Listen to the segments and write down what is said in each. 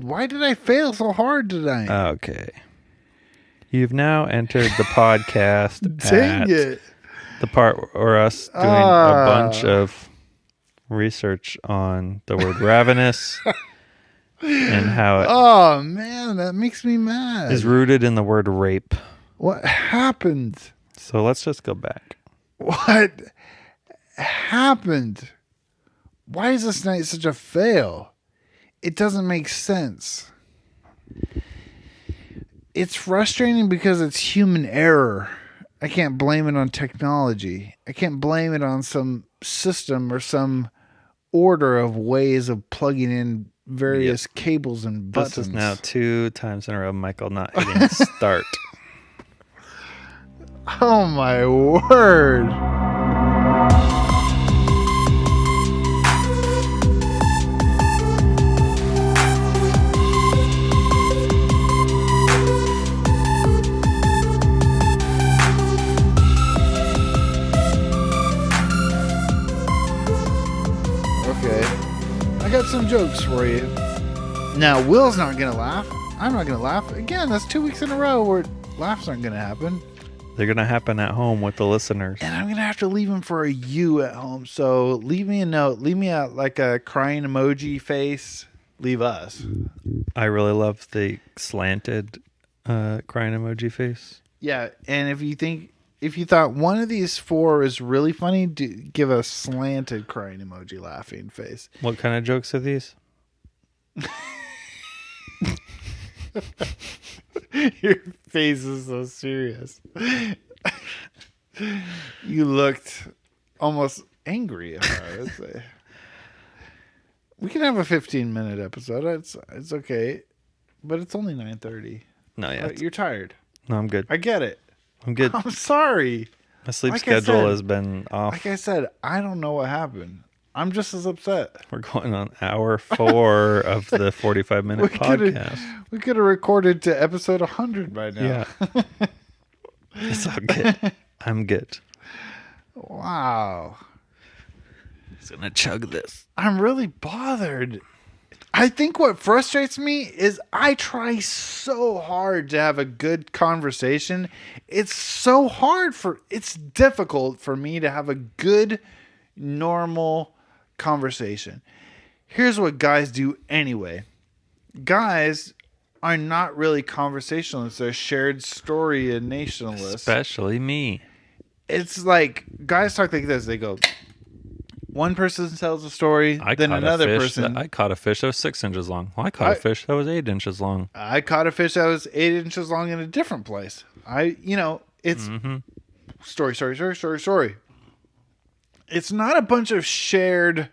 Why did I fail so hard tonight? Okay. You've now entered the podcast Dang at it. the part where us doing a bunch of research on the word ravenous and how it Oh, man, that makes me mad. is rooted in the word rape. What happened? So let's just go back. What happened? Why is this night such a fail? It doesn't make sense. It's frustrating because it's human error. I can't blame it on technology. I can't blame it on some system or some order of ways of plugging in various cables and buttons. This is now 2 times in a row Michael not hitting start. Oh my word. Okay, I got some jokes for you. Now, Will's not going to laugh. I'm not going to laugh. Again, that's 2 weeks in a row where laughs aren't going to happen. They're going to happen at home with the listeners. And I'm going to have to leave him for a you at home. So leave me a note. Leave me out like a crying emoji face. Leave us. I really love the slanted crying emoji face. Yeah, and if you thought one of these 4 is really funny, give a slanted crying emoji laughing face. What kind of jokes are these? Your face is so serious. You looked almost angry, if I would say. We can have a 15-minute episode. It's okay, but it's only 9:30. No, yeah. You're tired. No, I'm good. I get it. I'm good. I'm sorry. My sleep Like I schedule said- has been off. Like I said, I don't know what happened. I'm just as upset. We're going on hour 4 of the 45-minute podcast. We could have recorded to episode 100 by now. Yeah. It's all good. I'm good. Wow. He's going to chug this. I'm really bothered. I think what frustrates me is I try so hard to have a good conversation. It's difficult for me to have a good, normal conversation. Here's what guys do anyway. Guys are not really conversationalists. They're shared story and nationalists. Especially me. It's like guys talk like this. They go, one person tells a story, then another person. I caught a fish that was 6 inches long. Well, I caught a fish that was 8 inches long. I caught a fish that was 8 inches long in a different place. It's story. It's not a bunch of shared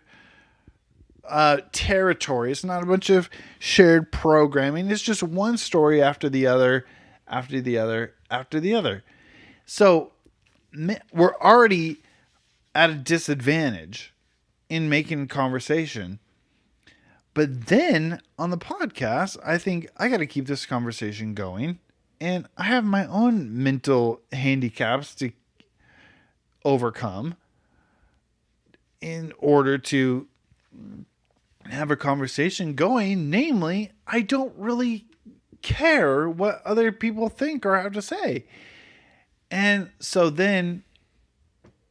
territory. It's not a bunch of shared programming. It's just one story after the other, after the other, after the other. So we're already at a disadvantage in making conversation. But then on the podcast, I think I got to keep this conversation going. And I have my own mental handicaps to overcome in order to have a conversation going. Namely, I don't really care what other people think or have to say. And so then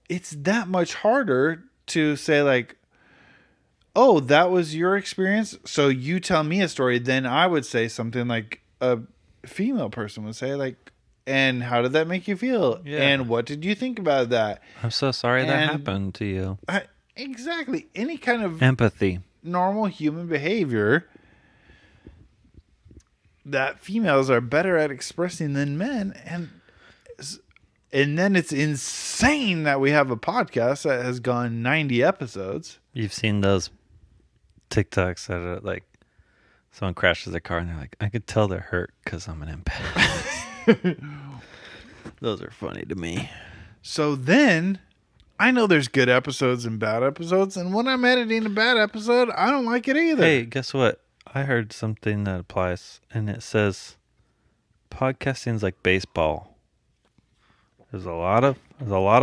it's that much harder to say like, oh, that was your experience, so you tell me a story. Then I would say something like a female person would say like, and how did that make you feel? Yeah. And what did you think about that? I'm so sorry that happened to you. Exactly. Any kind of Empathy. normal human behavior that females are better at expressing than men. And then it's insane that we have a podcast that has gone 90 episodes. You've seen those TikToks that are like, someone crashes their car and they're like, I could tell they're hurt because I'm an empath. Those are funny to me. So then I know there's good episodes and bad episodes. And when I'm editing a bad episode, I don't like it either. Hey, guess what? I heard something that applies, and it says podcasting's like baseball. There's a lot of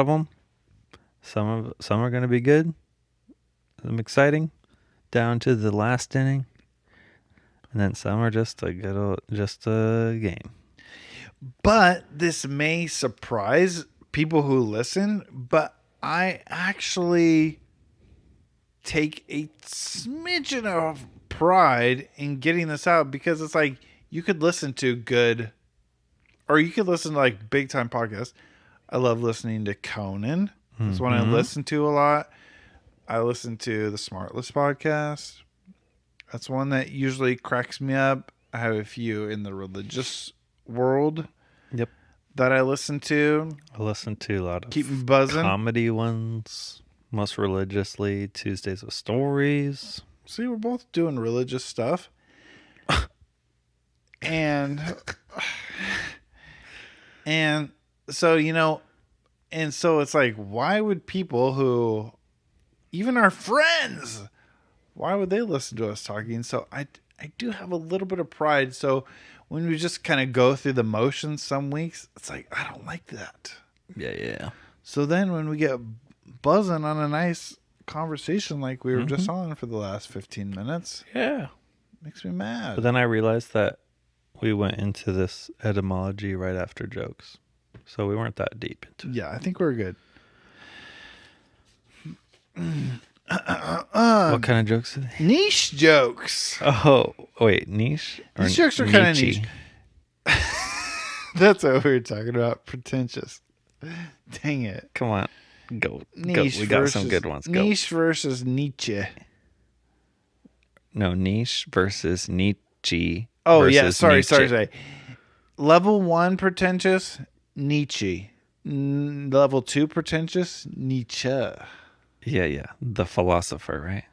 them. Some are going to be good, some exciting, down to the last inning, And then some are just just a game. But this may surprise people who listen, but I actually take a smidgen of pride in getting this out, because it's like you could listen to good, or you could listen to like big time podcasts. I love listening to Conan. That's one I listen to a lot. I listen to the Smartless podcast. That's one that usually cracks me up. I have a few in the religious world. Yep. That I listen to. I listen to a lot of Keep me buzzing. comedy ones, most religiously Tuesdays with Stories. See, we're both doing religious stuff. and so, and so it's like, why would people who, even our friends, why would they listen to us talking? So I do have a little bit of pride. So when we just kind of go through the motions some weeks, it's like, I don't like that. Yeah. So then when we get buzzing on a nice conversation like we were just on for the last 15 minutes, yeah, makes me mad. But then I realized that we went into this etymology right after jokes, so we weren't that deep into it. Yeah, I think we're good. What kind of jokes are they? Niche jokes. Oh, wait, niche? These jokes are kind of niche. That's what we were talking about. Pretentious. Dang it. Come on. Go. Niche We got some good ones. Go. Niche versus Nietzsche. No, niche versus Nietzsche. Oh, yeah. Sorry. Nietzsche. Level 1 pretentious, Nietzsche. Level 2 pretentious, Nietzsche. Yeah. The philosopher, right?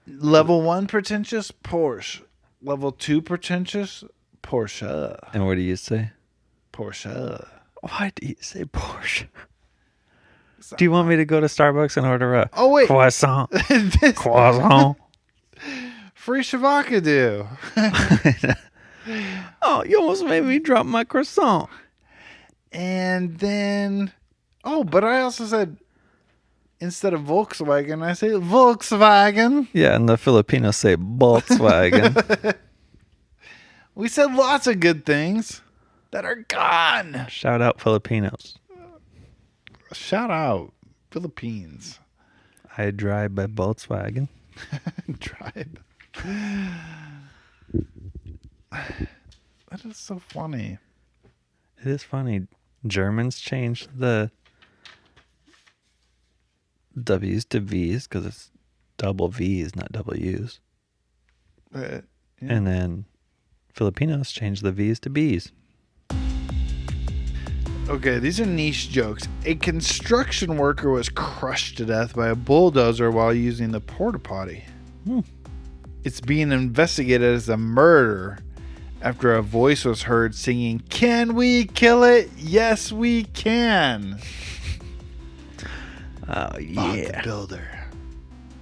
Level 1 pretentious, Porsche. Level 2 pretentious, Porsche. And what do you say? Porsche. Why do you say Porsche? Do you want me to go to Starbucks and order a croissant? Croissant. Free Shavakadu. Oh, you almost made me drop my croissant. And then, but I also said, instead of Volkswagen, I say Volkswagen. Yeah, and the Filipinos say Volkswagen. We said lots of good things that are gone. Shout out Filipinos. Shout out Philippines. I drive by Volkswagen. Drive. That is so funny. It is funny. Germans changed the W's to V's because it's double V's, not double U's. Yeah. And then Filipinos changed the V's to B's. Okay, these are niche jokes. A construction worker was crushed to death by a bulldozer while using the porta potty. It's being investigated as a murder after a voice was heard singing, "Can we kill it? Yes, we can." Oh, yeah. Bob the Builder.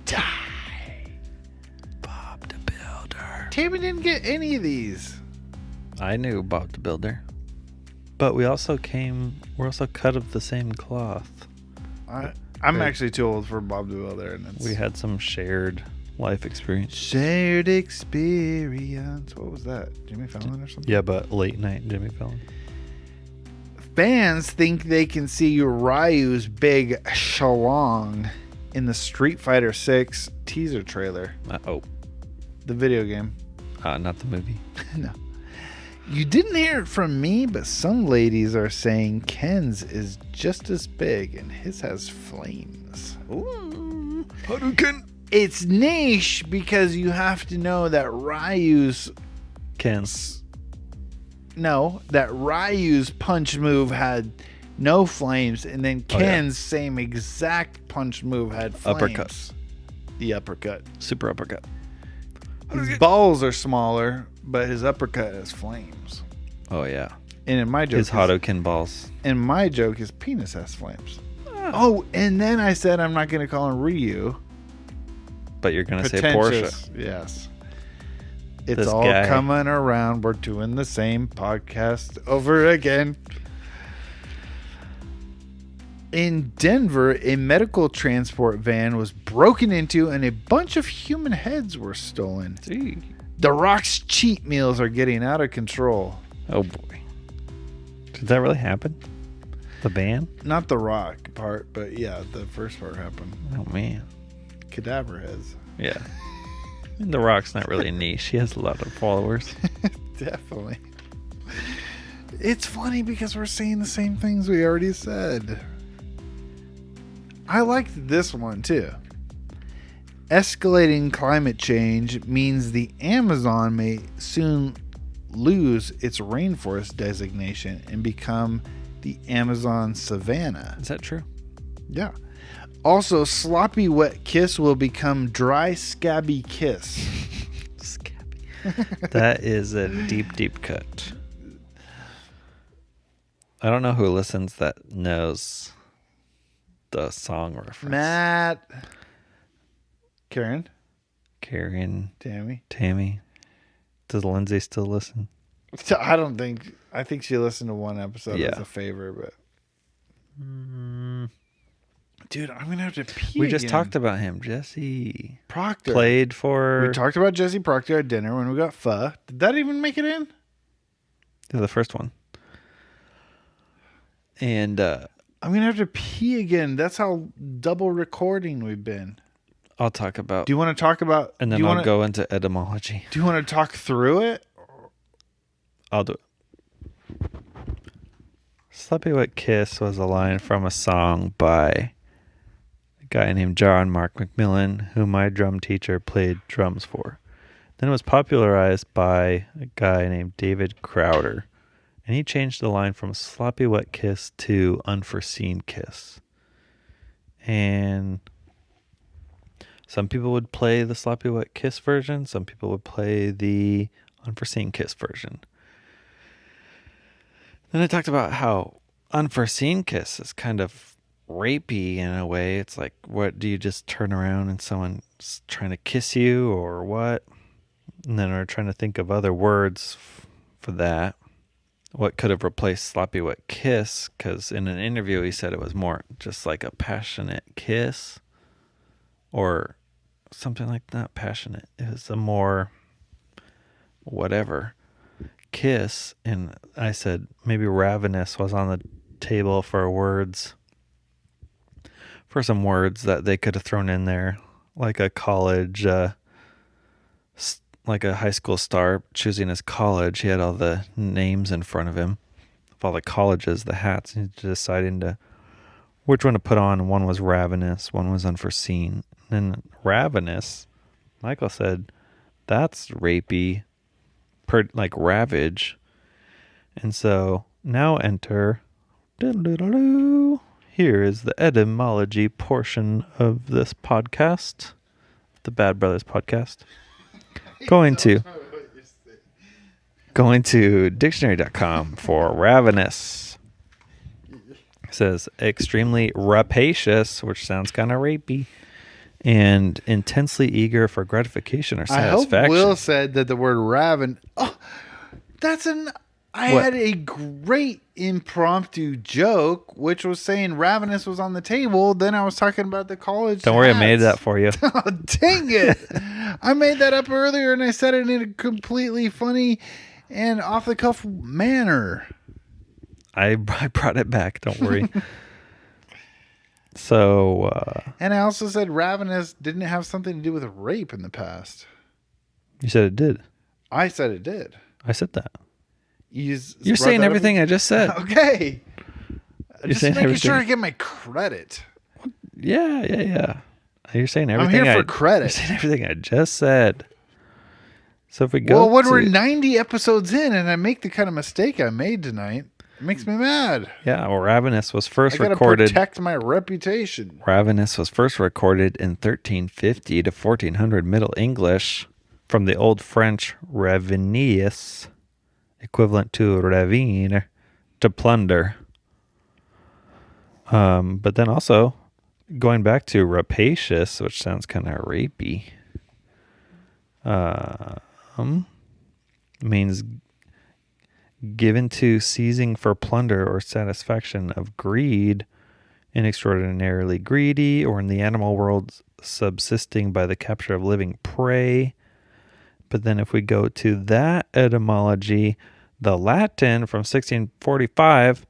Die. Bob the Builder. Tammy didn't get any of these. I knew Bob the Builder. But we're also cut of the same cloth. I'm actually too old for Bob the Builder. And we had some shared life experience. Shared experience. What was that? Jimmy Fallon or something? Yeah, but late night Jimmy Fallon. Fans think they can see Ryu's big schlong in the Street Fighter 6 teaser trailer. The video game. Not the movie. No. You didn't hear it from me, but some ladies are saying Ken's is just as big and his has flames. Ooh. Hadouken. It's niche because you have to know that Ryu's punch move had no flames, and then Ken's same exact punch move had flames. Uppercut. The uppercut. Super uppercut. His balls are smaller, but his uppercut has flames. Oh, yeah. And in my joke, his Hadouken balls. In my joke, his penis has flames. Oh, and then I said I'm not going to call him Ryu. But you're going to say Porsche. Yes. It's all coming around. We're doing the same podcast over again. In Denver, a medical transport van was broken into and a bunch of human heads were stolen. Gee. The Rock's cheat meals are getting out of control. Oh boy. Did that really happen? The band? Not the Rock part, but yeah, the first part happened. Oh man. Cadaver heads. Yeah. And The Rock's not really niche. He has a lot of followers. Definitely. It's funny because we're saying the same things we already said. I liked this one too. Escalating climate change means the Amazon may soon lose its rainforest designation and become the Amazon savanna. Is that true? Yeah. Also, sloppy wet kiss will become dry scabby kiss. Scabby. That is a deep, deep cut. I don't know who listens that knows the song reference. Matt. Karen. Tammy. Does Lindsay still listen? I don't think. I think she listened to one episode as a favor, but. Dude, I'm going to have to pee. We just talked about him. Jesse Proctor. Played for. We talked about Jesse Proctor at dinner when we got pho. Did that even make it in? The first one. And I'm going to have to pee again. That's how double recording we've been. I'll talk about. Do you want to talk about. And then I'll go into etymology. Do you want to talk through it? I'll do it. Sloppy Wet Kiss was a line from a song by a guy named John Mark McMillan, who my drum teacher played drums for. Then it was popularized by a guy named David Crowder, and he changed the line from Sloppy Wet Kiss to Unforeseen Kiss. And some people would play the Sloppy Wet Kiss version, some people would play the Unforeseen Kiss version. Then I talked about how Unforeseen Kiss is kind of rapey in a way. It's like, what, do you just turn around and someone's trying to kiss you or what? And then we're trying to think of other words for that. What could have replaced Sloppy Wet Kiss? Because in an interview he said it was more just like a passionate kiss or something like that. Passionate. It was a more whatever kiss. And I said maybe ravenous was on the table for words, for some words that they could have thrown in there, like a college like a high school star choosing his college. He had all the names in front of him of all the colleges, the hats, and he's deciding to which one to put on. One was ravenous, one was unforeseen. And ravenous, Michael said, that's rapey, like ravage. And so now enter, here is the etymology portion of this podcast, the Bad Brothers podcast. Going to dictionary.com for ravenous. It says extremely rapacious, which sounds kind of rapey, and intensely eager for gratification or satisfaction. I hope Will said that the word raven. Oh, that's an. I had a great impromptu joke, which was saying ravenous was on the table. Then I was talking about the college. Don't worry, I made that for you. Oh, dang it. I made that up earlier and I said it in a completely funny and off the cuff manner. I brought it back. Don't worry. So. And I also said ravenous didn't have something to do with rape in the past. You said it did. I said it did. I said that. You're saying everything I just said. Okay. You're just making sure I get my credit. Yeah. You're saying everything. I'm here for credit. You're saying everything I just said. So if we go, well, when we're 90 episodes in and I make the kind of mistake I made tonight, it makes me mad. Yeah, well, Ravenous was first recorded. I gotta protect my reputation. Ravenous was first recorded in 1350 to 1400 Middle English from the Old French Ravenius, equivalent to ravine, to plunder. But then also going back to rapacious, which sounds kind of rapey, means given to seizing for plunder or satisfaction of greed, inextraordinarily greedy, or in the animal world subsisting by the capture of living prey, But then if we go to that etymology, the Latin from 1645,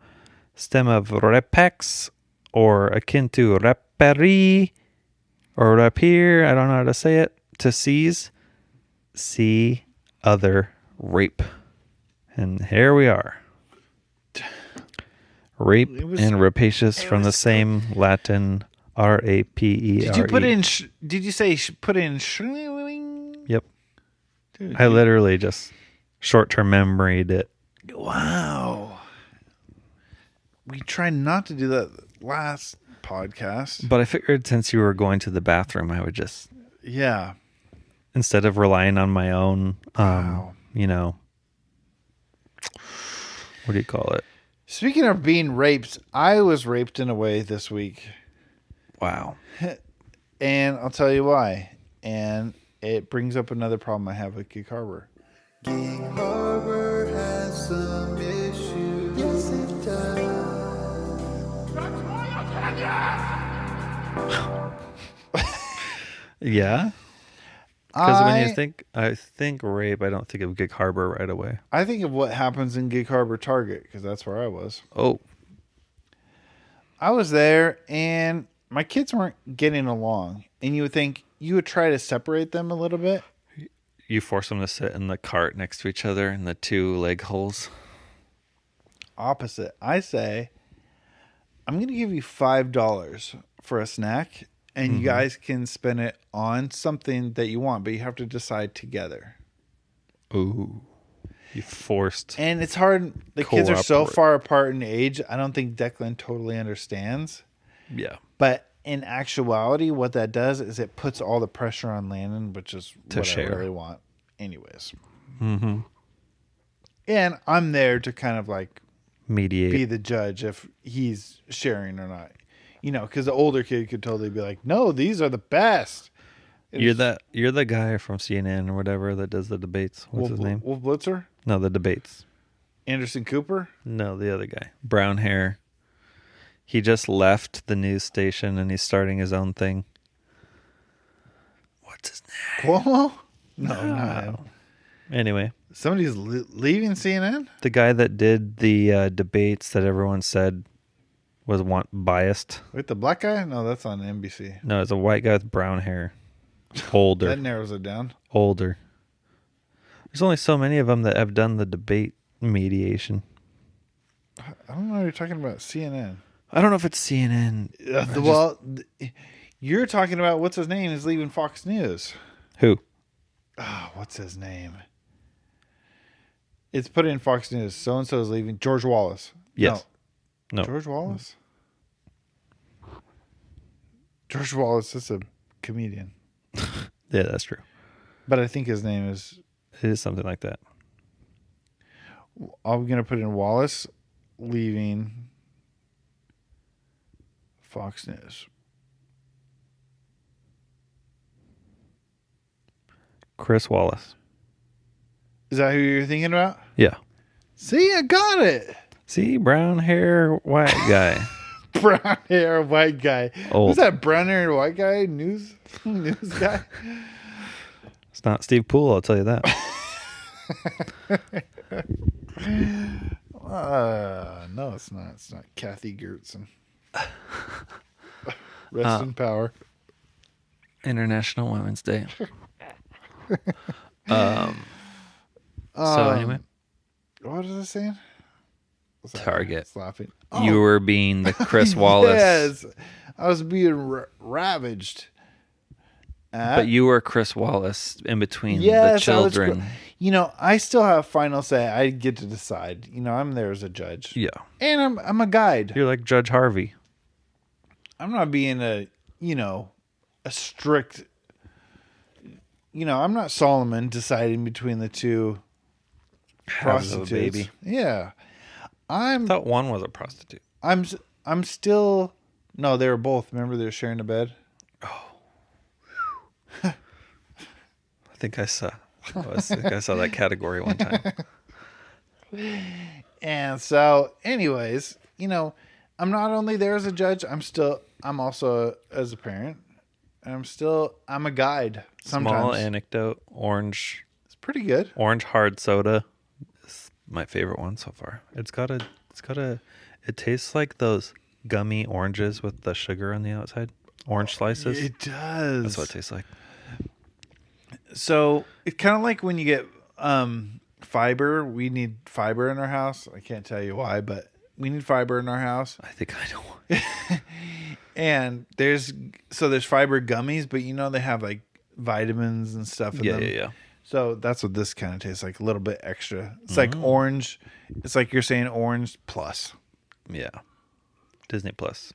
stem of repex, or akin to reperi, or rapir, I don't know how to say it, to seize, see, other, rape. And here we are. Rape and rapacious from the same Latin R-A-P-E-R-E. Did you put in? Did you say put in? Yep. Dude, I literally just short-term memoried it. Wow. We tried not to do that last podcast. But I figured since you were going to the bathroom, I would just, Yeah. instead of relying on my own, Wow. what do you call it? Speaking of being raped, I was raped in a way this week. Wow. And I'll tell you why. And it brings up another problem I have with Gig Harbor. Gig Harbor has some issues. Yes, it does. Yeah? Because when I think rape, I don't think of Gig Harbor right away. I think of what happens in Gig Harbor Target, because that's where I was. Oh. I was there, and my kids weren't getting along. And you would think you would try to separate them a little bit. You force them to sit in the cart next to each other in the two leg holes. Opposite. I say, I'm going to give you $5 for a snack, and you guys can spend it on something that you want, but you have to decide together. Ooh. You forced. And it's hard. The kids are so Cooperate. far apart in age. I don't think Declan totally understands. Yeah. But in actuality, what that does is it puts all the pressure on Landon, which is what share. I really want. Anyways. Mm-hmm. And I'm there to kind of like Mediate. be the judge if he's sharing or not. You know, because the older kid could totally be like, no, these are the best. You're the guy from CNN or whatever that does the debates. What's his name? Wolf Blitzer? No, the debates. Anderson Cooper? No, the other guy. Brown hair. He just left the news station and he's starting his own thing. What's his name? Cuomo? No, not him. Anyway. Somebody's leaving CNN? The guy that did the debates that everyone said was biased. Wait, the black guy? No, that's on NBC. No, it's a white guy with brown hair. Older. That narrows it down. Older. There's only so many of them that have done the debate mediation. I don't know what you're talking about. CNN. I don't know if it's CNN. You're talking about what's his name is leaving Fox News. Who? Oh, what's his name? It's put in Fox News. So-and-so is leaving. George Wallace. Yes. No. George Wallace? George Wallace is a comedian. Yeah, that's true. But I think his name is... It is something like that. I'm going to put in Wallace leaving Fox News. Chris Wallace. Is that who you're thinking about? Yeah. See, I got it. See, brown hair, white guy. Brown hair, white guy. Old. Who's that brown hair, white guy? News guy? It's not Steve Poole, I'll tell you that. No, it's not. It's not Kathy Gertson. Rest in power. International Women's Day. So anyway. What was I saying? Target. Slapping. You were being the Chris Wallace. Yes. I was being ravaged. But you were Chris Wallace in between the children. I still have final say. I get to decide. I'm there as a judge. Yeah. And I'm a guide. You're like Judge Harvey. I'm not being a strict, I'm not Solomon deciding between the two prostitutes. Baby. Yeah. I thought one was a prostitute. I'm still, no, they were both. Remember they were sharing a bed? Oh. I think I saw that category one time. And so, anyways, I'm not only there as a judge, I'm also as a parent. I'm a guide sometimes. Small anecdote, orange pretty good. Orange hard soda is my favorite one so far. It tastes like those gummy oranges with the sugar on the outside. Orange slices. It does. That's what it tastes like. So it's kind of like when you get fiber. We need fiber in our house. I can't tell you why, but we need fiber in our house. I think I know. And there's fiber gummies, but they have like vitamins and stuff in them. Yeah. So that's what this kind of tastes like, a little bit extra. It's like orange. It's like you're saying orange plus. Yeah. Disney Plus.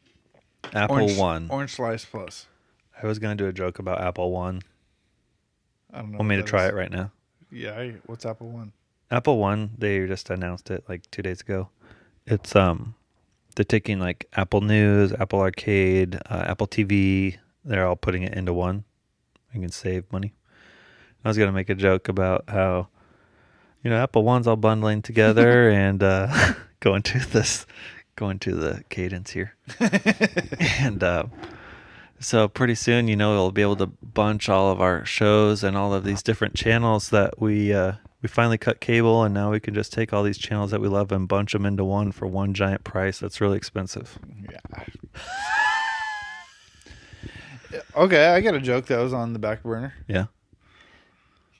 Apple One. Orange Slice Plus. I was going to do a joke about Apple One. I don't know. Want me to try it right now? Yeah. What's Apple One? Apple One, they just announced it like 2 days ago. It's they're taking like Apple News, Apple Arcade, Apple TV. They're all putting it into one. You can save money. I was gonna make a joke about how, Apple One's all bundling together and going to the cadence here. And so pretty soon, we'll be able to bunch all of our shows and all of these different channels that we finally cut cable, and now we can just take all these channels that we love and bunch them into one for one giant price. That's really expensive. Yeah. Okay, I got a joke that was on the back burner. Yeah.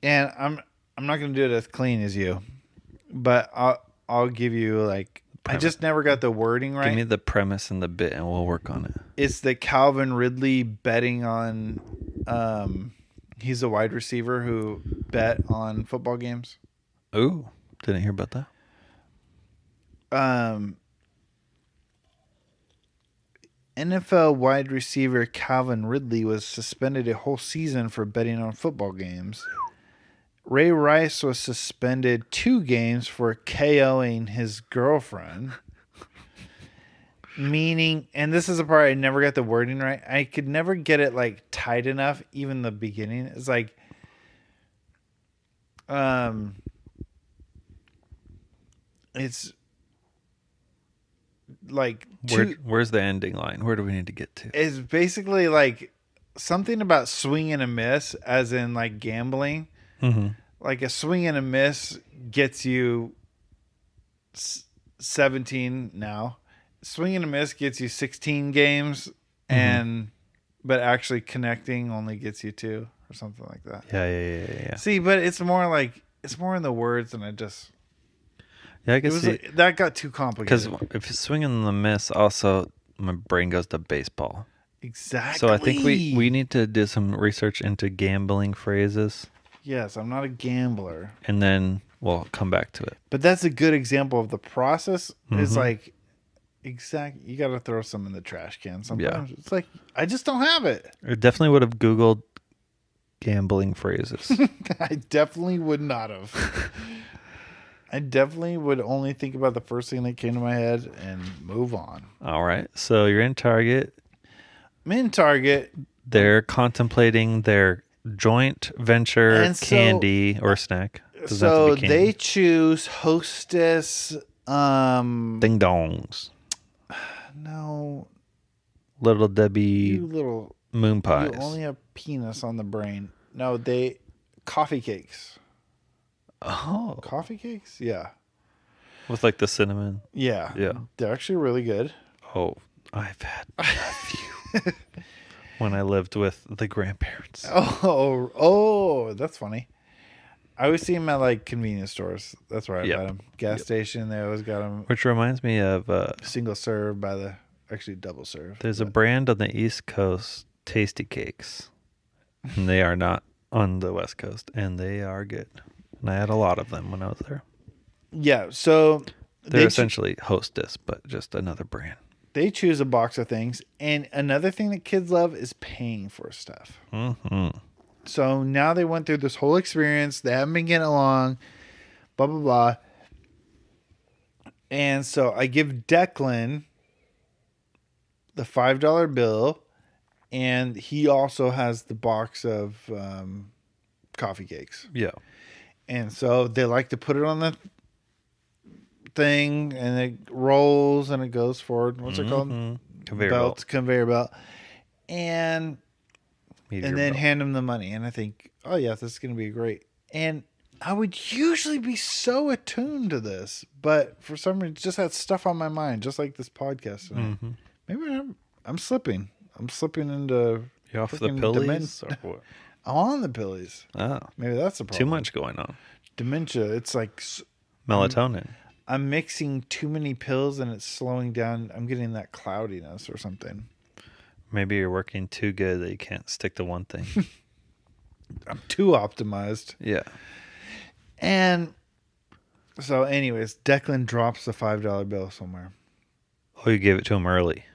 And I'm not going to do it as clean as you, but I'll give you like I just never got the wording right. Give me the premise and the bit, and we'll work on it. It's the Calvin Ridley betting on. He's a wide receiver who bet on football games. Ooh, didn't hear about that. NFL wide receiver Calvin Ridley was suspended a whole season for betting on football games. Ray Rice was suspended 2 games for KOing his girlfriend. Meaning, and this is the part I never got the wording right. I could never get it like tight enough, even the beginning. It's like, it's like where's the ending line? Where do we need to get to? It's basically like something about swing and a miss, as in like gambling. Mm-hmm. Like a swing and a miss gets you 17 now. Swing and a miss gets you 16 games, but actually connecting only gets you 2 or something like that. Yeah. See, but it's more in the words, and I just I guess that got too complicated. Because if it's swinging and the miss, also my brain goes to baseball. Exactly. So I think we need to do some research into gambling phrases. Yes, I'm not a gambler, and then we'll come back to it. But that's a good example of the process. It's like. Exactly. You got to throw some in the trash can sometimes. Yeah. It's like, I just don't have it. I definitely would have Googled gambling phrases. I definitely would not have. I definitely would only think about the first thing that came to my head and move on. All right. So you're in Target. I'm in Target. They're contemplating their joint venture candy or snack. So they choose Hostess. Ding dongs. No. Little Debbie. You little moon pies. You only have penis on the brain. No, coffee cakes. Oh. Coffee cakes? Yeah. With like the cinnamon. Yeah. Yeah. They're actually really good. Oh, I've had a few when I lived with the grandparents. Oh, that's funny. I always see them at like convenience stores. That's where I got them. Gas station, they always got them. Which reminds me of single serve actually double serve. There's a brand on the East Coast, Tastykakes, and they are not on the West Coast, and they are good. And I had a lot of them when I was there. Yeah, so they're essentially Hostess, but just another brand. They choose a box of things, and another thing that kids love is paying for stuff. Mm-hmm. So now they went through this whole experience. They haven't been getting along, blah, blah, blah. And so I give Declan the $5 bill, and he also has the box of coffee cakes. Yeah. And so they like to put it on the thing, and it rolls, and it goes forward. What's it called? Conveyor belt. Conveyor belt. And then hand him the money. And I think, oh, yeah, this is going to be great. And I would usually be so attuned to this, but for some reason, just had stuff on my mind, just like this podcast tonight. Mm-hmm. Maybe I'm slipping. I'm slipping into. You off the freaking pillies or what? I'm on the pillies. Oh, Maybe that's the problem. too much going on. Dementia. It's like Melatonin. I'm mixing too many pills and it's slowing down. I'm getting that cloudiness or something. Maybe you're working too good that you can't stick to one thing. I'm too optimized. Yeah. And so, anyways, Declan drops the $5 bill somewhere. Oh, you gave it to him early.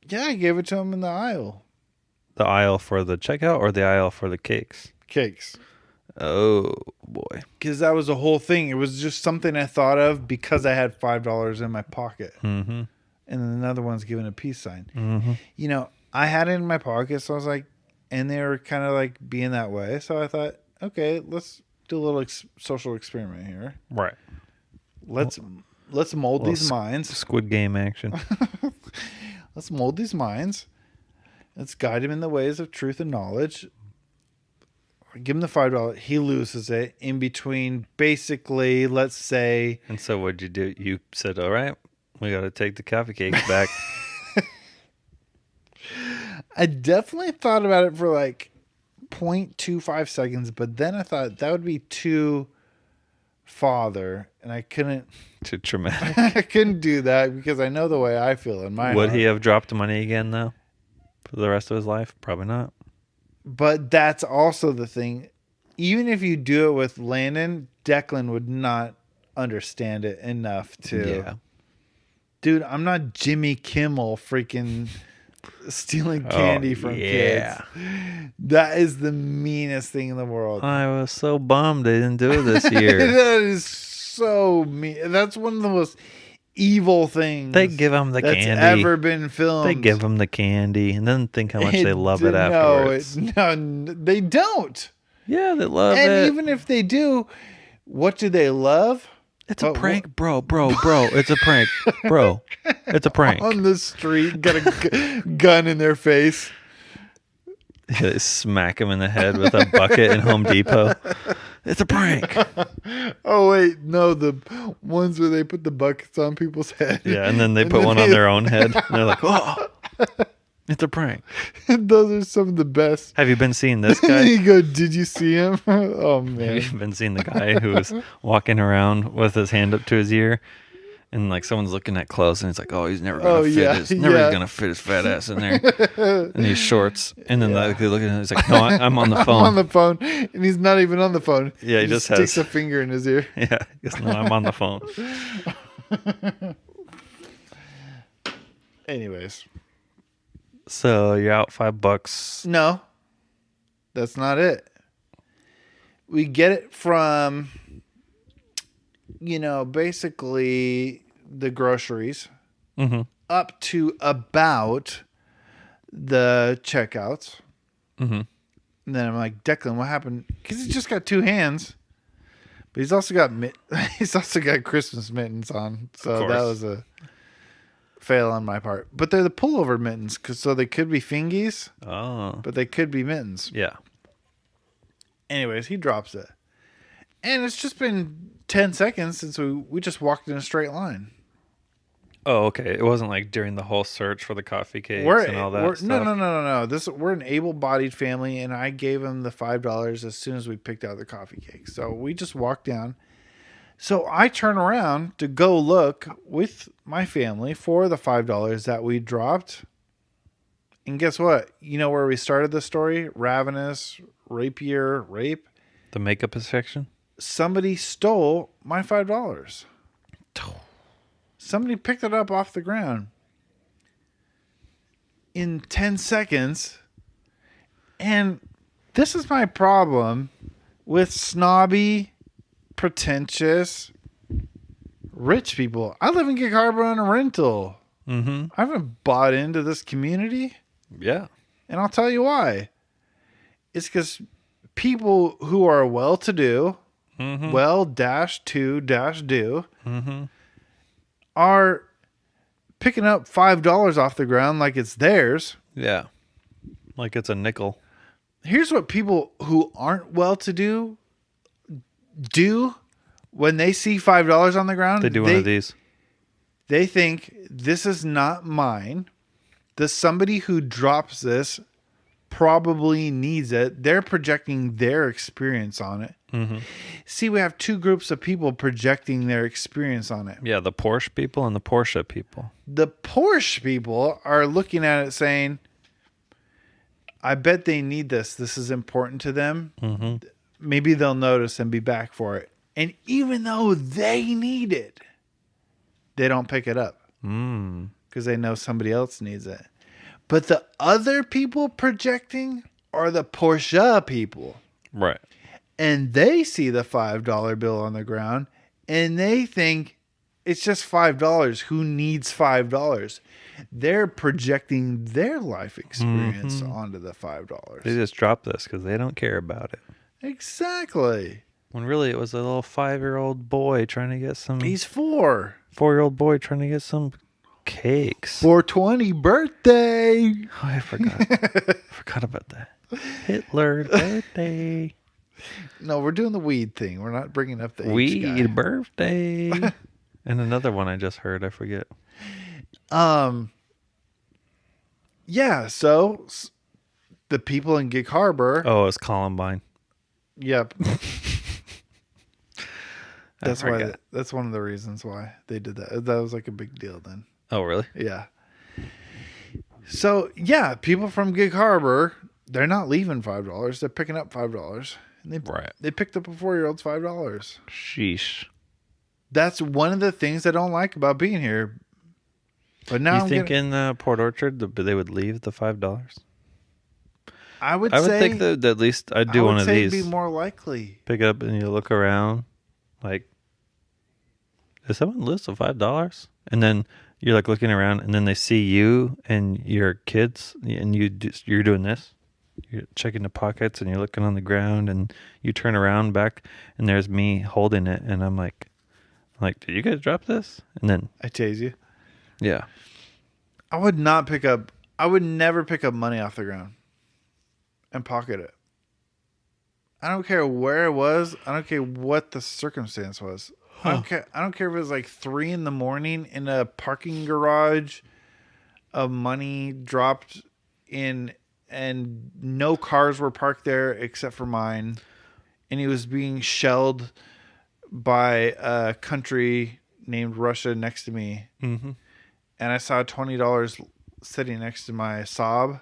Yeah, I gave it to him in the aisle. The aisle for the checkout or the aisle for the cakes? Cakes. Oh, boy. Because that was the whole thing. It was just something I thought of because I had $5 in my pocket. Mm-hmm. And then another one's giving a peace sign. Mm-hmm. You know, I had it in my pocket, so I was like, and they were kind of like being that way. So I thought, okay, let's do a little social experiment here. Right. Let's mold these minds. Squid Game action. Let's mold these minds. Let's guide him in the ways of truth and knowledge. Give him the $5. He loses it in between, basically, let's say. And so what'd you do? You said, all right, we got to take the coffee cakes back. I definitely thought about it for like 0.25 seconds, but then I thought that would be too father, and I couldn't. Too traumatic. I couldn't do that because I know the way I feel in my Would heart. he have dropped money again, though, for the rest of his life? Probably not. But that's also the thing. Even if you do it with Landon, Declan would not understand it enough to. Yeah. Dude, I'm not Jimmy Kimmel freaking stealing candy from kids. That is the meanest thing in the world. I was so bummed they didn't do it this year. That is so mean. That's one of the most evil things They give him the that's candy. ever been filmed. They give him the candy and then think how much they love it afterwards. No, they don't. Yeah, they love And it. even if they do, what do they love? It's a prank, bro. It's a prank, bro. It's a prank. On the street, got a gun in their face. They smack him in the head with a bucket in Home Depot. It's a prank. Oh wait, no, the ones where they put the buckets on people's head. Yeah, and then they put one on their own head. And they're like, oh, it's a prank. Those are some of the best. Have you been seeing this guy? You go, did you see him? Oh man. Have you been seeing the guy who was walking around with his hand up to his ear? And like someone's looking at clothes and he's like, oh, he's never gonna gonna fit his fat ass in there. And these shorts. And then like, they look at him, he's like, no, I'm on the phone. I'm on the phone. And he's not even on the phone. Yeah, he just sticks has a finger in his ear. Yeah, he goes, no, I'm on the phone. Anyways. So you're out $5. No. That's not it. We get it from, basically the groceries up to about the checkouts. Mm-hmm. And then I'm like, Declan, what happened? Because he's just got two hands, but he's also got Christmas mittens on. So that was a fail on my part. But they're the pullover mittens, so they could be fingies. Oh, but they could be mittens. Yeah. Anyways, he drops it. And it's just been 10 seconds since we just walked in a straight line. Oh, okay. It wasn't like during the whole search for the coffee cakes and all that stuff. No. We're an able-bodied family, and I gave him the $5 as soon as we picked out the coffee cakes. So we just walked down. So I turn around to go look with my family for the $5 that we dropped. And guess what? You know where we started the story? Ravenous, rape. The makeup section? Somebody stole my $5. Somebody picked it up off the ground in 10 seconds. And this is my problem with snobby, pretentious, rich people. I live in Gig Harbor on a rental. Mm-hmm. I haven't bought into this community. Yeah. And I'll tell you why. It's because people who are well-to-do, well-to-do, are picking up $5 off the ground like it's theirs. Yeah. Like it's a nickel. Here's what people who aren't well-to-do do when they see $5 on the ground. They do one of these. They think this is not mine. Somebody who drops this probably needs it. They're projecting their experience on it. Mm-hmm. See, we have two groups of people projecting their experience on it. Yeah, the Porsche people and the Porsche people. The Porsche people are looking at it saying, I bet they need this. This is important to them. Mm-hmm. Maybe they'll notice and be back for it. And even though they need it, they don't pick it up because they know somebody else needs it. But the other people projecting are the Porsche people. Right. And they see the $5 bill on the ground and they think it's just $5. Who needs $5? They're projecting their life experience onto the $5. They just dropped this because they don't care about it. Exactly. When really it was a little 5-year-old boy trying to get some... He's 4. 4-year-old boy trying to get some cakes. 420 birthday. Oh, I forgot. Forgot about that. Hitler's birthday. No, we're doing the weed thing. We're not bringing up the H Weed guy. birthday. And another one I just heard. I forget. Yeah, so the people in Gig Harbor. Oh, it's Columbine. Yep. That's why. forgot. That's one of the reasons why they did that. That was like a big deal then. Oh, really? Yeah. So yeah, people from Gig Harbor, they're not leaving $5. They're picking up $5. And they picked up a 4-year-old's $5. Sheesh. That's one of the things I don't like about being here. But now You think in Port Orchard they would leave the $5? I would I would say think that at least I'd do one of these. It'd be more likely. Pick it up and you look around, like, did someone lose the $5? And then you're like looking around, and then they see you and your kids, and you're doing this. You're checking the pockets, and you're looking on the ground, and you turn around back, and there's me holding it, and I'm like, did you guys drop this? And then I tase you. yeah, I would never pick up money off the ground and pocket it. I don't care where it was. I don't care what the circumstance was. I don't care if it was like 3 a.m. in a parking garage of money dropped in and no cars were parked there except for mine. And he was being shelled by a country named Russia next to me. mm-hmm. And I saw $20 sitting next to my Saab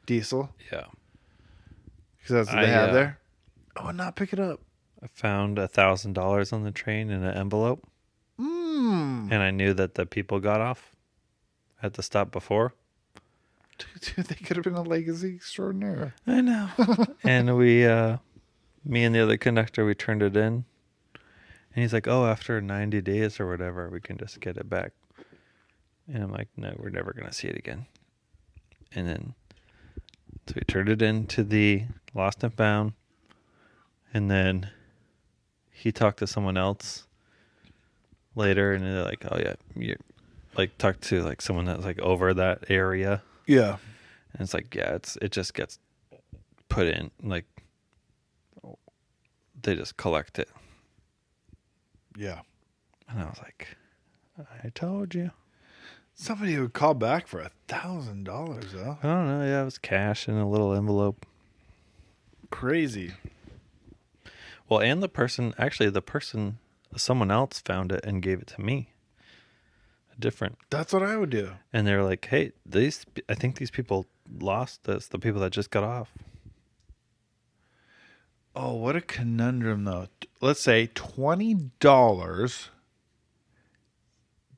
diesel. Yeah. Because that's what they have there. I would not pick it up. I found $1,000 on the train in an envelope, and I knew that the people got off at the stop before. Dude, they could have been a legacy extraordinaire. I know. And we, me and the other conductor, we turned it in, and he's like, "Oh, after 90 days or whatever, we can just get it back." And I'm like, "No, we're never gonna see it again." And then, so we turned it into the lost and found, and then he talked to someone else later, and they're like, "Oh yeah, you like talked to like someone that's like over that area." Yeah. And it's like, yeah, it just gets put in, like they just collect it. Yeah. And I was like, I told you. Somebody would call back for $1,000 though. I don't know. Yeah, it was cash in a little envelope. Crazy. Well, and someone else found it and gave it to me. Different. That's what I would do. And they're like, hey, I think these people lost this, the people that just got off. Oh, what a conundrum though. Let's say $20.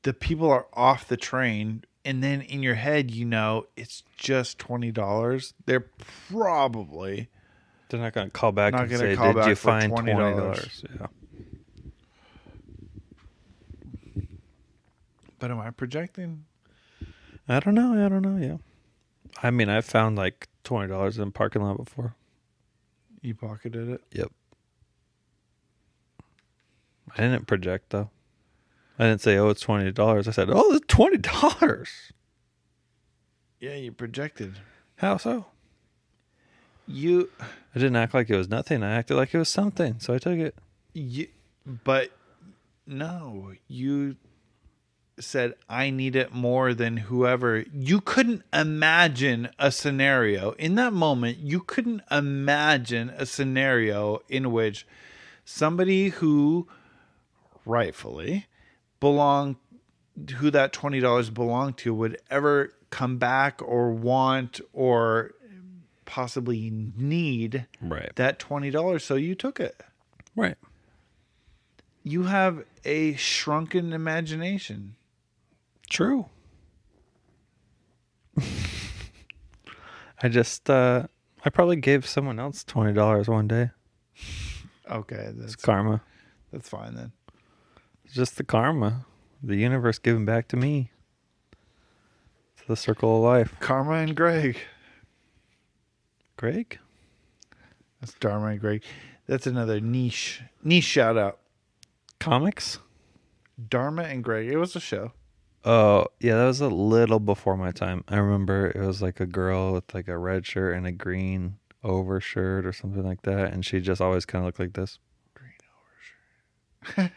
The people are off the train, and then in your head, you know, it's just $20. They're not going to call back and say, did you find $20? Yeah. But am I projecting? I don't know. Yeah. I mean, I've found like $20 in parking lot before. You pocketed it? Yep. I didn't project though. I didn't say, oh, it's $20. I said, oh, it's $20. Yeah, you projected. How so? You, I didn't act like it was nothing. I acted like it was something, so I took it. but no, you said I need it more than whoever. You couldn't imagine a scenario in that moment. You couldn't imagine a scenario in which somebody who rightfully belonged, who that $20 belonged to, would ever come back or want or possibly need Right. that $20. So you took it. Right. You have a shrunken imagination. True. I probably gave someone else $20 one day. Okay, It's karma. That's fine then. It's just the karma. The universe giving back to me. It's the circle of life. Karma and Greg. Greg? That's Dharma and Greg. That's another niche shout out. Comics? Dharma and Greg. It was a show. Oh, yeah, that was a little before my time. I remember it was like a girl with like a red shirt and a green overshirt or something like that. And she just always kind of looked like this. Green overshirt.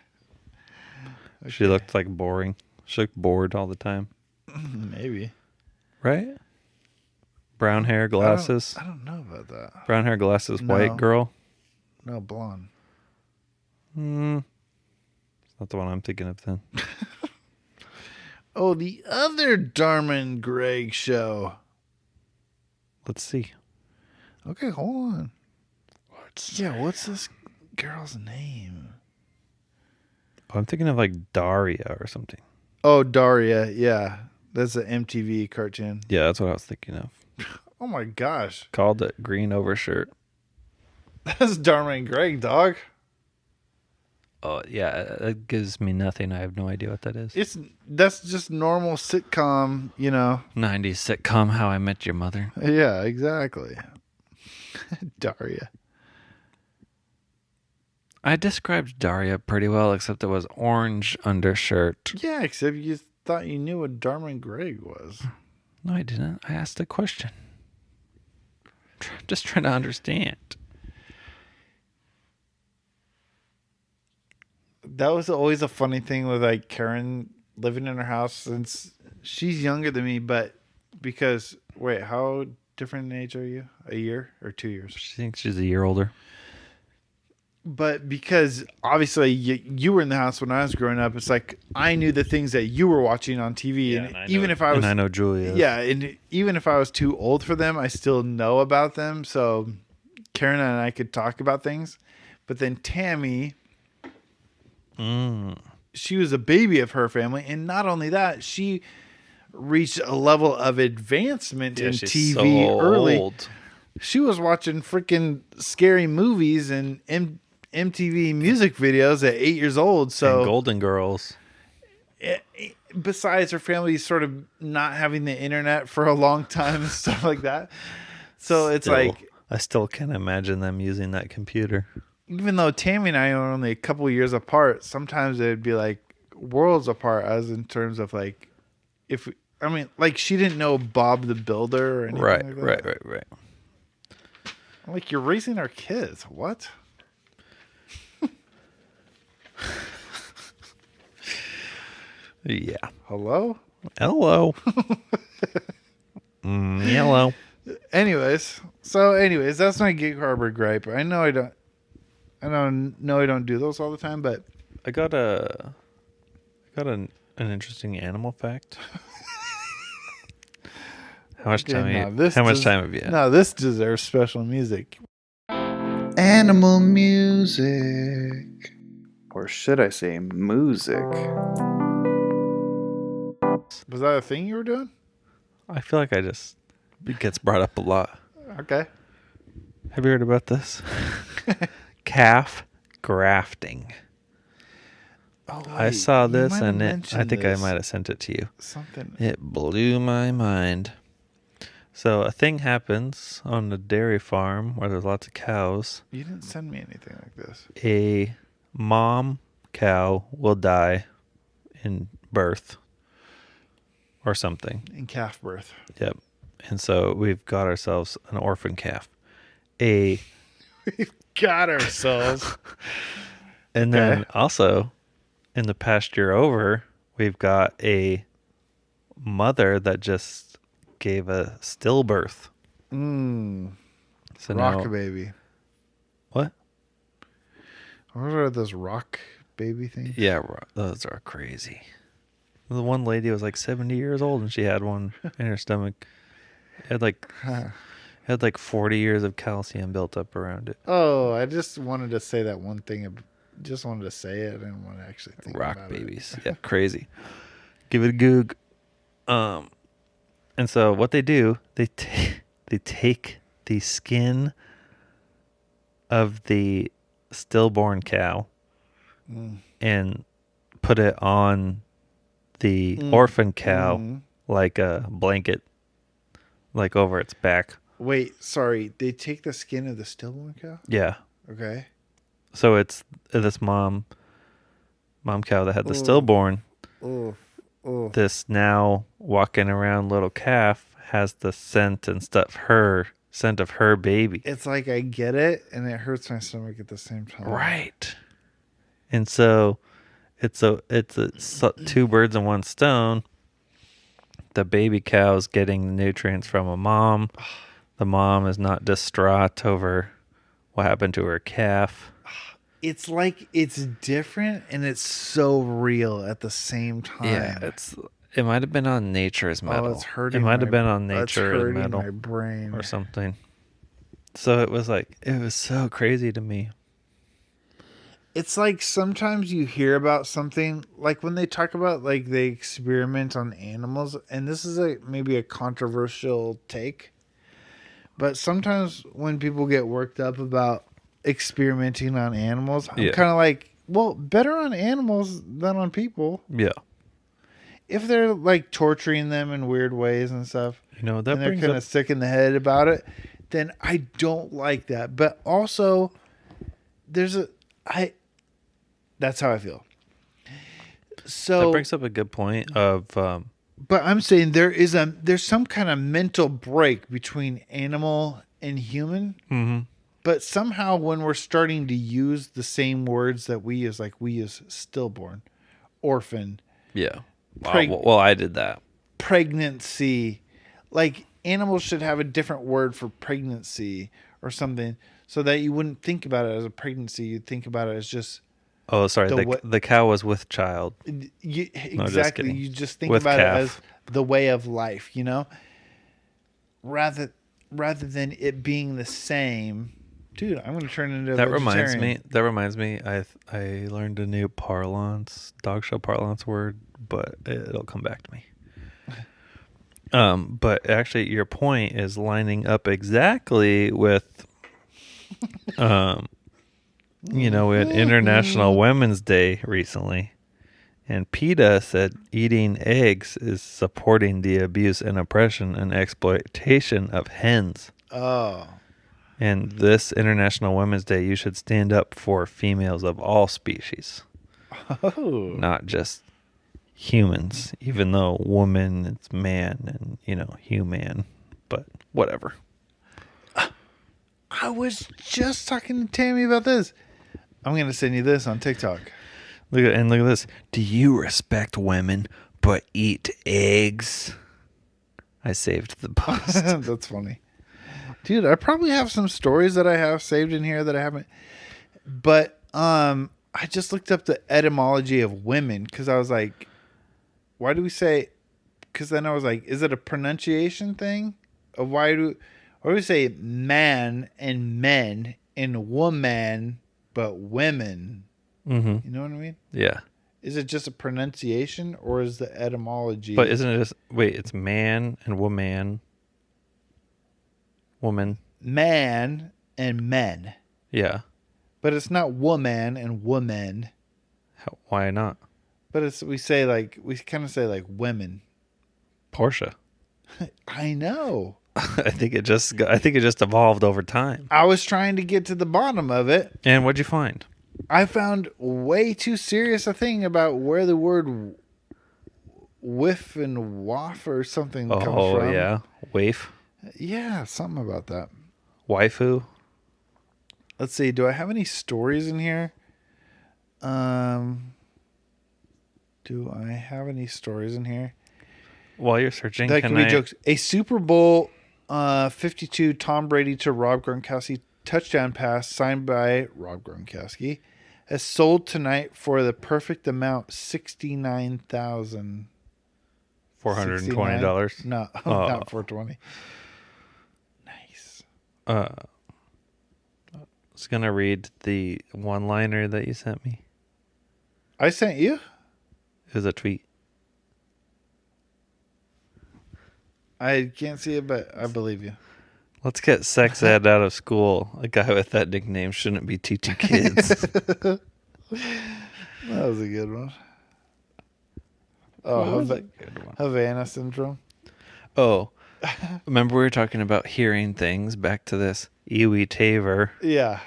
Okay. She looked like boring. She looked bored all the time. Maybe. Right? Brown hair, glasses. I don't know about that. Brown hair, glasses, No. white girl. No, blonde. It's not the one I'm thinking of then. Oh, the other Dharma and Greg show. Let's see. Okay, hold on. What's this girl's name? Oh, I'm thinking of like Daria or something. Oh, Daria. Yeah. That's an MTV cartoon. Yeah, that's what I was thinking of. Oh my gosh. Called it green overshirt. That's Dharma and Greg, dog. Oh, yeah, that gives me nothing. I have no idea what that is. That's just normal sitcom, 90s sitcom How I Met Your Mother. Yeah, exactly. Daria. I described Daria pretty well, except it was orange undershirt. Yeah, except you thought you knew what Dharma and Greg was. No, I didn't. I asked a question. Just trying to understand. That was always a funny thing with like Karen living in her house, since she's younger than me, but because wait, how different in age are you? A year or 2 years? She thinks she's a year older. But because obviously you were in the house when I was growing up, it's like I knew the things that you were watching on TV, Yeah, and even if I was, and I know Julia. yeah, and even if I was too old for them, I still know about them. So Karen and I could talk about things. But then Tammy, she was a baby of her family, and not only that, she reached a level of advancement in TV so early. Old. She was watching freaking scary movies and MTV music videos at 8 years old. So And Golden Girls. Besides her family sort of not having the internet for a long time and stuff like that. So it's like, I still can't imagine them using that computer. even though Tammy and I are only a couple years apart, sometimes it'd be like worlds apart, as in terms of like, like she didn't know Bob the Builder or anything like that. Right. I'm like, you're raising our kids. What? Yeah. Hello? Hello. Yellow. Anyways, that's my Gig Harbor gripe. I know I don't do those all the time, but I got an interesting animal fact. How much time have you? No, this deserves special music. Animal music. Or should I say music? Was that a thing you were doing? I feel like it gets brought up a lot. Okay. Have you heard about this? Calf grafting. Oh, wait, I saw this you might and have I mentioned think this. I might have sent it to you. Something. It blew my mind. So a thing happens on a dairy farm where there's lots of cows. You didn't send me anything like this. A mom cow will die in birth or something. In calf birth. Yep. And so we've got ourselves an orphan calf. a, We've got ourselves. and Okay. then also in the past year over, we've got a mother that just gave a stillbirth. So Rock now, baby. what? What are those rock baby things? Yeah, those are crazy. The one lady was like 70 years old and she had one in her stomach. It had like 40 years of calcium built up around it. Oh, I just wanted to say that one thing. Just wanted to say it. I didn't want to actually think Rock about babies. Yeah, crazy. Give it a goog. And so what they do, they take the skin of the stillborn cow and put it on the orphan cow like a blanket, like over its back. Wait, sorry. They take the skin of the stillborn cow? Yeah. Okay. So it's this mom cow that had the stillborn. Oh. This now walking around little calf has the scent and stuff, scent of her baby. It's like I get it, and it hurts my stomach at the same time. Right. And so it's two birds in one stone. The baby cow's getting the nutrients from a mom. The mom is not distraught over what happened to her calf. It's like it's different, and it's so real at the same time. Yeah, it might have been on Nature's Metal. Oh, it's hurting. It might have been on It's Nature's hurting Metal my brain or something. So it was so crazy to me. It's like sometimes you hear about something, like when they talk about like they experiment on animals, and this is maybe a controversial take, but sometimes when people get worked up about experimenting on animals, I'm kind of like, well, better on animals than on people. Yeah. If they're like torturing them in weird ways and stuff, that and they're brings kind up of sick in the head about it, then I don't like that. But also, that's how I feel. So that brings up a good point of but I'm saying there's some kind of mental break between animal and human. mm-hmm. But somehow when we're starting to use the same words that we use, like we use stillborn, orphan, yeah. Well, I did that. Pregnancy, like animals should have a different word for pregnancy or something, so that you wouldn't think about it as a pregnancy. You'd think about it as just. Oh, sorry. The cow was with child. Exactly. You just think with about calf. it as the way of life, rather than it being the same. Dude, I'm going to turn into a vegetarian. That reminds me. I learned a new dog show parlance word, but it'll come back to me. But actually, your point is lining up exactly with, we had International Women's Day recently, and PETA said eating eggs is supporting the abuse and oppression and exploitation of hens. Oh. And this International Women's Day, you should stand up for females of all species. Oh. Not just humans, even though woman, it's man, and, human, but whatever. I was just talking to Tammy about this. I'm going to send you this on TikTok. Look at this. Do you respect women but eat eggs? I saved the post. That's funny. Dude, I probably have some stories that I have saved in here that I haven't. But I just looked up the etymology of women because I was like, why do we say? Because then I was like, is it a pronunciation thing? Of why do we say man and men and woman but women? Mm-hmm. You know what I mean? Yeah. Is it just a pronunciation or is the etymology? But isn't it just it's man and woman? Woman. Man and men. Yeah. But it's not woman and woman. Why not? But we kind of say like women. Portia. I know. I think it just evolved over time. I was trying to get to the bottom of it. And what'd you find? I found way too serious a thing about where the word whiff and waff or something comes from. Oh, yeah. Waif? Yeah, something about that. Waifu? Let's see. Do I have any stories in here? Do I have any stories in here? While you're searching, That can could be I? jokes. A Super Bowl 52 Tom Brady to Rob Gronkowski touchdown pass signed by Rob Gronkowski has sold tonight for the perfect amount, $69,000. $420. No, Oh. not 420. Nice. I was gonna read the one-liner that you sent me. I sent you? It was a tweet. I can't see it, but I believe you. Let's get sex ed out of school. A guy with that nickname shouldn't be teaching kids. That was a good one. Oh, What was a good one? Havana syndrome. Oh, remember we were talking about hearing things? Back to this Iwi Taver. Yeah.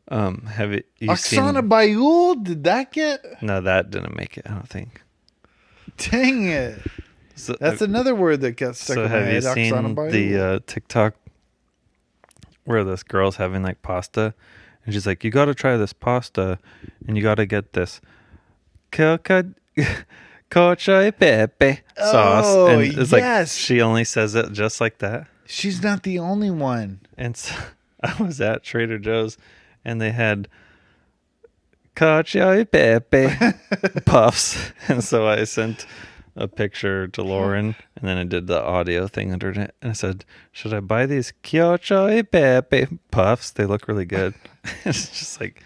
Have you Oksana seen? Bayul, did that get? No, that didn't make it. I don't think. Dang it. So, That's another word that gets stuck so in my have head. you seen Oksana Bayul. the TikTok where this girl's having like pasta, and she's like, "You got to try this pasta, and you got to get this cacio e pepe sauce." Oh, And it's like yes. she only says it just like that. She's not the only one. And so I was at Trader Joe's, and they had cacio e pepe puffs, and so I sent a picture to Lauren, and then I did the audio thing under it, and I said, "Should I buy these cacio e pepe puffs? They look really good." It's just like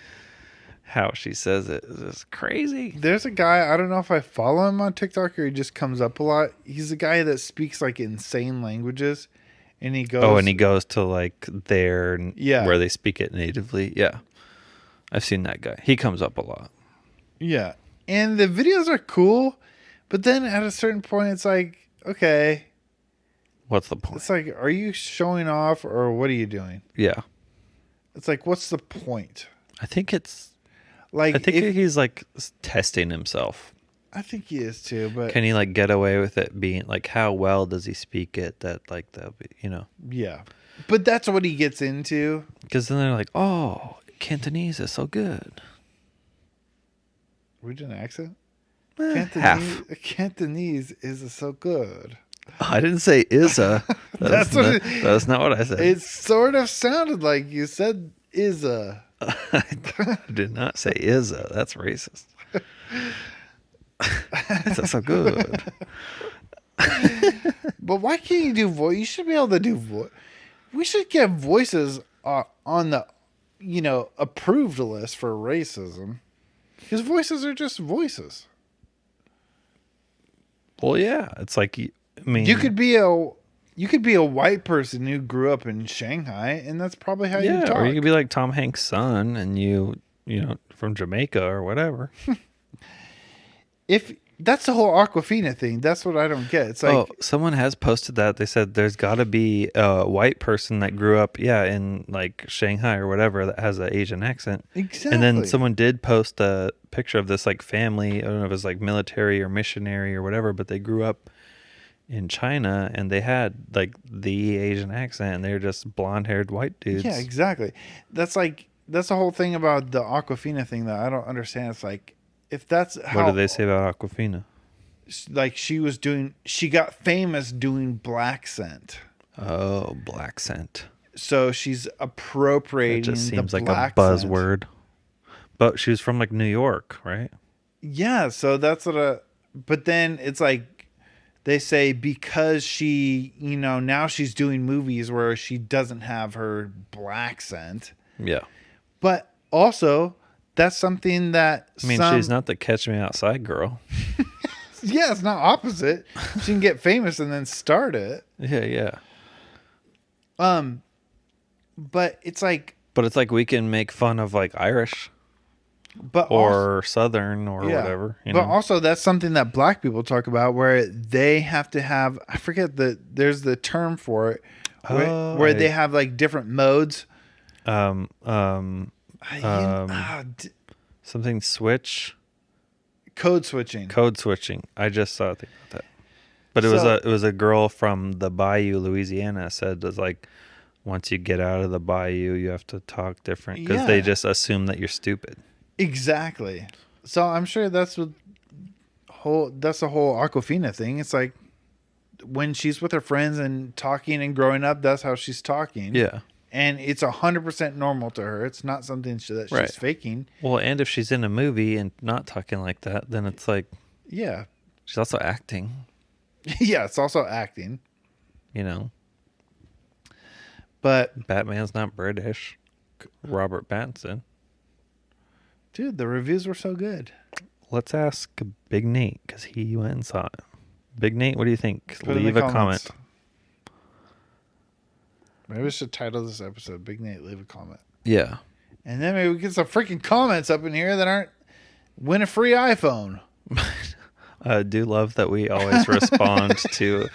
how she says it is just crazy. There's a guy, I don't know if I follow him on TikTok or he just comes up a lot. He's a guy that speaks like insane languages, and he goes. Oh, and he goes to like there, Yeah. where they speak it natively. Yeah, I've seen that guy. He comes up a lot. Yeah. And the videos are cool, but then at a certain point, it's like, okay. What's the point? It's like, are you showing off or what are you doing? Yeah, It's like, what's the point? I think it's. Like, I think he's like testing himself. I think he is too, but Can he like get away with it being like, how well does he speak it? That like that'll be, yeah. But that's what he gets into. because then they're like, oh, Cantonese is so good. We did an accent. Half. Cantonese is so good. I didn't say Isa. That's not what I said. It sort of sounded like you said is a. I did not say Isa. That's racist. That's so good. But why can't you do voice? You should be able to do voice. We should get voices on the, approved list for racism. Because voices are just voices. Well, yeah, it's like, I mean, You could be a white person who grew up in Shanghai, and that's probably how you talk. or you could be like Tom Hanks' son, and you from Jamaica or whatever. If that's the whole Aquafina thing, that's what I don't get. It's like, someone has posted that. They said there's got to be a white person that grew up, in like Shanghai or whatever, that has an Asian accent. exactly. And then someone did post a picture of this like family. I don't know if it's like military or missionary or whatever, but they grew up in China and they had like the Asian accent, and they're just blonde-haired white dudes. Yeah, exactly. That's the whole thing about the Aquafina thing that I don't understand. It's like, if that's how, What do they say about Aquafina? like she got famous doing black scent. Oh, black scent. So she's appropriating It just seems the like black a scent. buzzword. But she was from like New York, right? Yeah, so that's but then it's like they say because she, now she's doing movies where she doesn't have her black scent. Yeah. But also, that's something that She's not the Catch Me Outside girl. Yeah, it's not opposite. She can get famous and then start it. Yeah. But it's like, But it's like we can make fun of like Irish also, Southern or whatever. But also that's something that black people talk about where they have to have, I forget there's the term for it, where they have like different modes. Something switch. Code switching. Code switching. I just saw a thing about that. But it was a girl from the Bayou, Louisiana, said it was like once you get out of the bayou, you have to talk different because they Yeah. just assume that you're stupid. Exactly. So I'm sure that's the whole Aquafina thing. It's like when she's with her friends and talking and growing up, that's how she's talking. Yeah. And it's 100% normal to her. It's not something that she's Right. faking. Well, and if she's in a movie and not talking like that, then it's like Yeah. she's also acting, Yeah, it's also acting. you know. But Batman's not British. Robert Pattinson. dude, the reviews were so good. Let's ask Big Nate because he went and saw it. Big Nate, what do you think? Put in Leave the a comments. comment. Maybe we should title this episode Big Nate, leave a comment. Yeah. And then maybe we get some freaking comments up in here that aren't win a free iPhone. I do love that we always respond to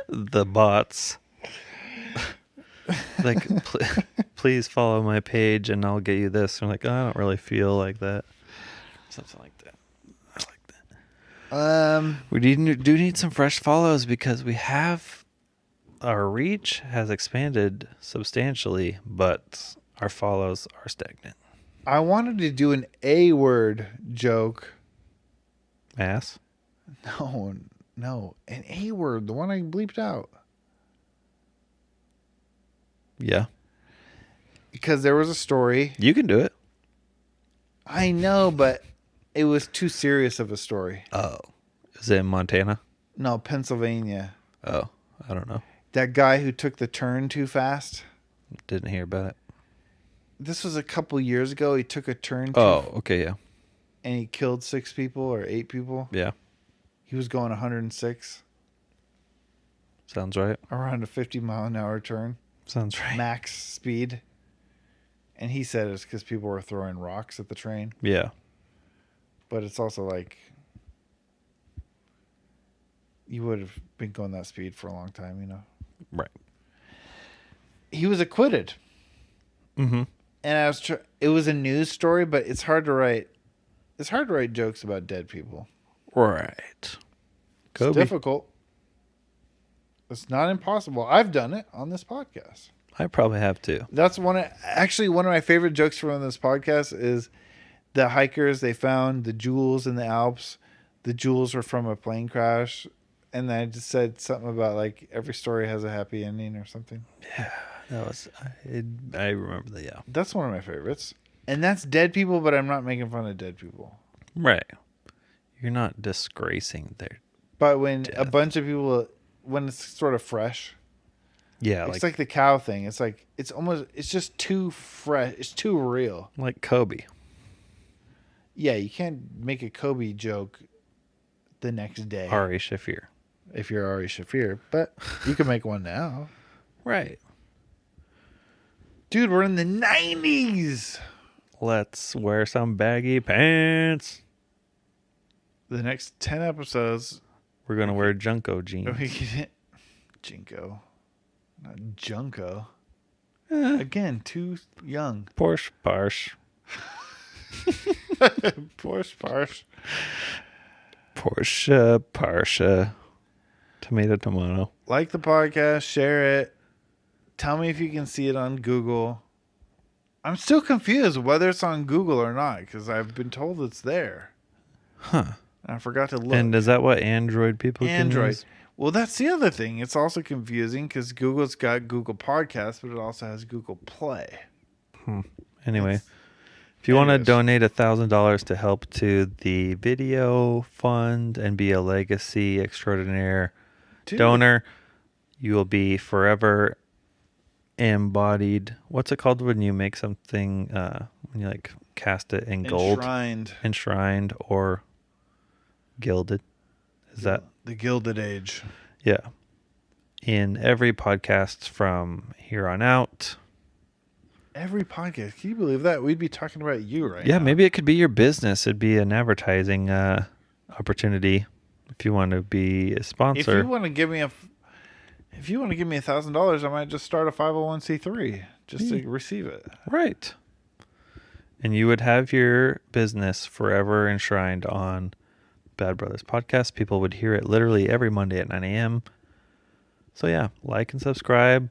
the bots. Like, please follow my page and I'll get you this. I'm like, oh, I don't really feel like that. Something like that. I like that. We do need some fresh follows because our reach has expanded substantially, but our follows are stagnant. I wanted to do an A word joke. Ass? No. An A word, the one I bleeped out. Yeah. Because there was a story. You can do it. I know, but it was too serious of a story. Oh. Is it in Montana? No, Pennsylvania. Oh, I don't know. That guy who took the turn too fast. Didn't hear about it. This was a couple years ago. He took a turn Okay, yeah. and he killed 6 people or 8 people. Yeah. He was going 106 Sounds right. around a 50-mile-an-hour turn. Sounds right. Max speed. And he said it's because people were throwing rocks at the train. Yeah. But it's also like you would have been going that speed for a long time, you know. Right. He was acquitted. Mm-hmm. And it was a news story, but it's hard to write. It's hard to write jokes about dead people. Right. It's difficult. It's not impossible. I've done it on this podcast. I probably have too. That's one of my favorite jokes from this podcast is the hikers, they found the jewels in the Alps. The jewels were from a plane crash. And I just said something about like every story has a happy ending or something. Yeah, that was. I remember that. Yeah. That's one of my favorites. And that's dead people, but I'm not making fun of dead people. Right. You're not disgracing their. But when death. a bunch of people, when it's sort of fresh. Yeah, it's like the cow thing. It's like it's just too fresh. It's too real. Like Kobe. Yeah, you can't make a Kobe joke the next day. Ari Shafir. If you're Ari Shafir, but you can make one now. Right. Dude, we're in the 90s. Let's wear some baggy pants. The next 10 episodes. We're going to wear Junko jeans. Jinko. Not Junko. Again, too young. Porsche Parsh. Porsche Parsh. Porsche Parsha. Tomato. Like the podcast, share it. Tell me if you can see it on Google. I'm still confused whether it's on Google or not because I've been told it's there. Huh. I forgot to look. And is that what Android people can use? Well, that's the other thing. It's also confusing because Google's got Google Podcasts, but it also has Google Play. Anyway, if you want to donate $1,000 to help to the video fund and be a legacy extraordinaire donor, you will be forever embodied. What's it called when you make something, when you like cast it in gold? Enshrined or gilded. Is that the Gilded Age? Yeah. In every podcast from here on out. Every podcast. Can you believe that? We'd be talking about you right now. Yeah, maybe it could be your business. It'd be an advertising opportunity if you want to be a sponsor. If you want to give me $1,000, I might just start a 501c3 just to receive it. Right. And you would have your business forever enshrined on Bad Brothers Podcast. People would hear it literally every Monday at 9 a.m. So yeah, like and subscribe.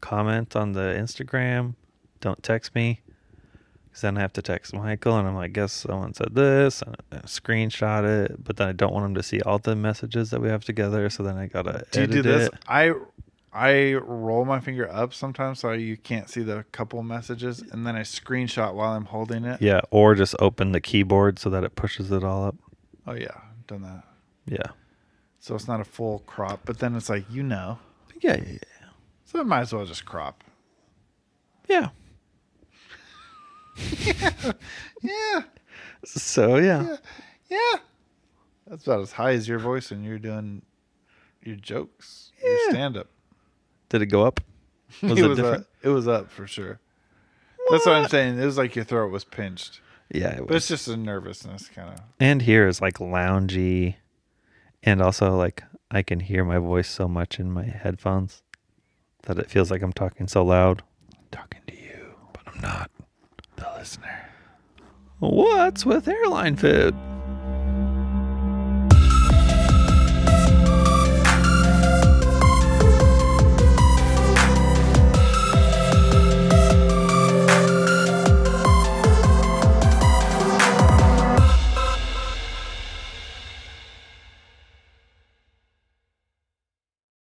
comment on the Instagram. Don't text me. Because then I have to text Michael, and I'm like, guess someone said this, and I screenshot it. But then I don't want him to see all the messages that we have together, so then I gotta Do you edit do this? it. I roll my finger up sometimes so you can't see the couple messages, and then I screenshot while I'm holding it. Yeah, or just open the keyboard so that it pushes it all up. Oh yeah, I've done that. Yeah. So it's not a full crop, but then it's like Yeah. So I might as well just crop. Yeah. Yeah. So yeah. Yeah. That's about as high as your voice when you're doing your jokes, your stand up. Did it go up? Was it different? It was up for sure. That's what I'm saying. It was like your throat was pinched. Yeah, it But was. it's just a nervousness kind of. And here is like loungy, and also like I can hear my voice so much in my headphones that it feels like I'm talking so loud. I'm talking to you, but I'm not. The listener. What's with airline food?